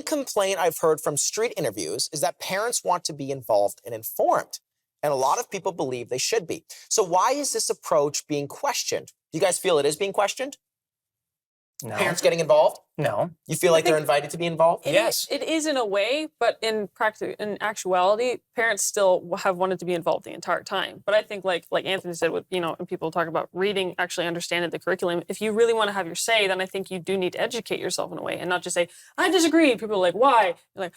complaint I've heard from street interviews is that parents want to be involved and informed. And a lot of people believe they should be. So why is this approach being questioned? Do you guys feel it is being questioned? No. Parents getting involved? No. You feel like they're invited to be involved? Yes. It is in a way, but in actuality, parents still have wanted to be involved the entire time. But I think like Anthony said, with, you know, when people talk about reading, actually understanding the curriculum, if you really want to have your say, then I think you do need to educate yourself in a way and not just say, I disagree. People are like, why? You're like,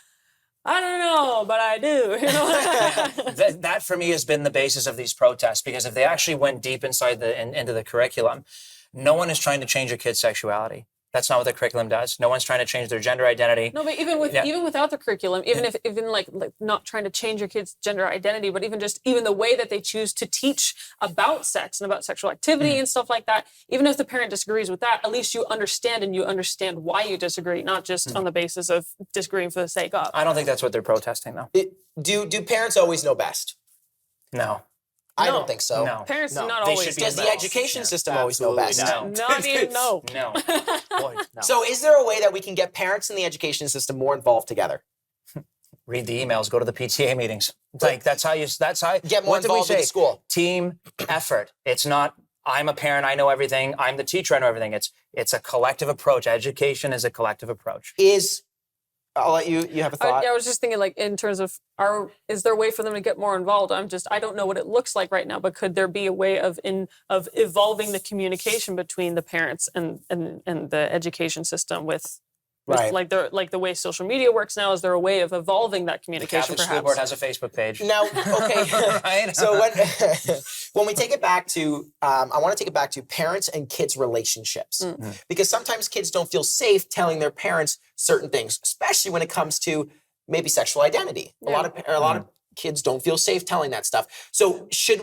I don't know, but I do. You know? that for me has been the basis of these protests, because if they actually went deep inside into the curriculum, no one is trying to change a kid's sexuality. That's not what the curriculum does. No one's trying to change their gender identity. No, but even without the curriculum, even like not trying to change your kid's gender identity, but even the way that they choose to teach about sex and about sexual activity and stuff like that, even if the parent disagrees with that, at least you understand why you disagree, not just on the basis of disagreeing for the sake of. I don't think that's what they're protesting, though. Do parents always know best? No. I don't think so. No. Parents do not They always. should be Does the involved. education system always know best? No. Not even, no. No. Boy, no. So is there a way that we can get parents in the education system more involved together? Read the emails, go to the PTA meetings. Like that's how Get more what did we involved with say? the school. Team effort. It's not I'm a parent, I know everything. I'm the teacher, I know everything. It's a collective approach. Education is a collective approach. I'll let you have a thought. I was just thinking, like, in terms of is there a way for them to get more involved? I don't know what it looks like right now, but could there be a way of evolving the communication between the parents and the education system with Right. like the way social media works now? Is there a way of evolving that The communication? Catholic Perhaps School Board has a Facebook page. Now, okay. Right? So when we take it back to, I want to take it back to parents and kids' relationships, because sometimes kids don't feel safe telling their parents certain things, especially when it comes to maybe sexual identity. A lot of kids don't feel safe telling that stuff. So should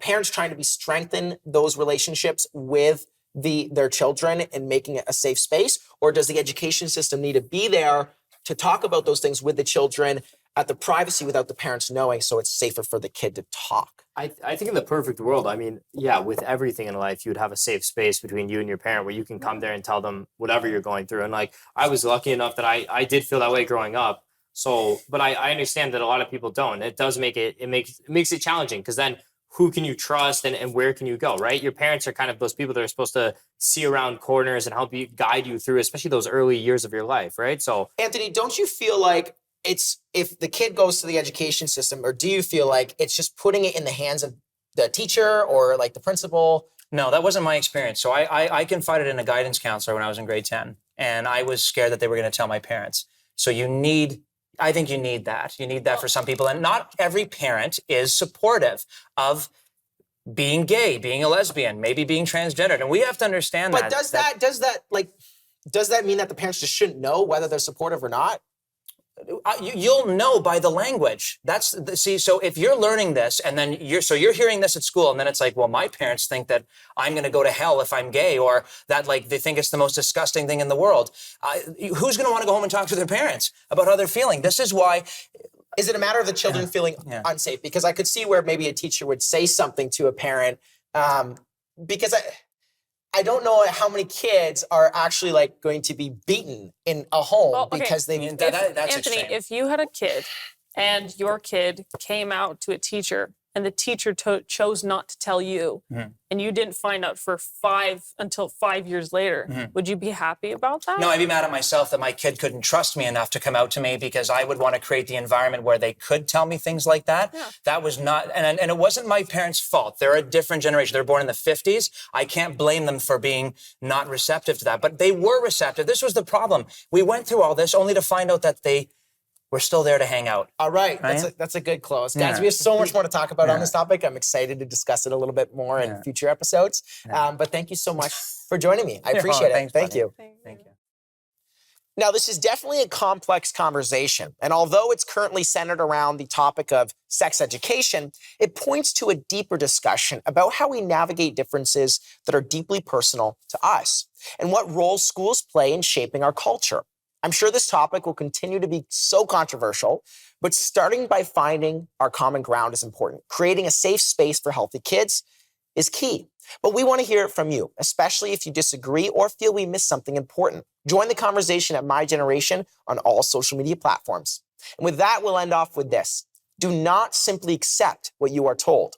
parents trying to strengthen those relationships with their children and making it a safe space, or does the education system need to be there to talk about those things with the children at the privacy without the parents knowing, so it's safer for the kid to talk? I think in the perfect world, I mean, yeah, with everything in life, you'd have a safe space between you and your parent where you can come there and tell them whatever you're going through. And like, I was lucky enough that I did feel that way growing up. So, but I understand that a lot of people don't. It does make it makes it challenging, because then who can you trust and where can you go, right? Your parents are kind of those people that are supposed to see around corners and help you, guide you through, especially those early years of your life, right? So, Anthony, don't you feel like it's, if the kid goes to the education system, or do you feel like it's just putting it in the hands of the teacher or like the principal? No, that wasn't my experience. So I confided in a guidance counselor when I was in grade 10, and I was scared that they were going to tell my parents. So I think you need that. You need that for some people. And not every parent is supportive of being gay, being a lesbian, maybe being transgendered. And we have to understand that. But does that mean that the parents just shouldn't know whether they're supportive or not? You'll know by the language. So if you're learning this and then you're hearing this at school, and then it's like, well, my parents think that I'm going to go to hell if I'm gay, or that like they think it's the most disgusting thing in the world. Who's going to want to go home and talk to their parents about how they're feeling? This is why. Is it a matter of the children feeling unsafe? Because I could see where maybe a teacher would say something to a parent, because I don't know how many kids are actually like going to be beaten in a home because they. That's Anthony, extreme. if you had a kid and your kid came out to a teacher and the teacher chose not to tell you, and you didn't find out until 5 years later, would you be happy about that? No, I'd be mad at myself that my kid couldn't trust me enough to come out to me, because I would want to create the environment where they could tell me things like that. Yeah. That was not, and it wasn't my parents' fault. They're a different generation. They're born in the 50s. I can't blame them for being not receptive to that, but they were receptive. This was the problem. We went through all this only to find out that we're still there to hang out. All right. That's a good close. Guys, we have so much more to talk about on this topic. I'm excited to discuss it a little bit more in future episodes. But thank you so much for joining me. I appreciate it. Thank you. Thank you. Now, this is definitely a complex conversation. And although it's currently centered around the topic of sex education, it points to a deeper discussion about how we navigate differences that are deeply personal to us and what role schools play in shaping our culture. I'm sure this topic will continue to be so controversial, but starting by finding our common ground is important. Creating a safe space for healthy kids is key. But we want to hear it from you, especially if you disagree or feel we missed something important. Join the conversation at My Generation on all social media platforms. And with that, we'll end off with this. Do not simply accept what you are told.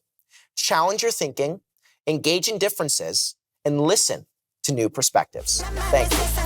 Challenge your thinking, engage in differences, and listen to new perspectives. Thank you.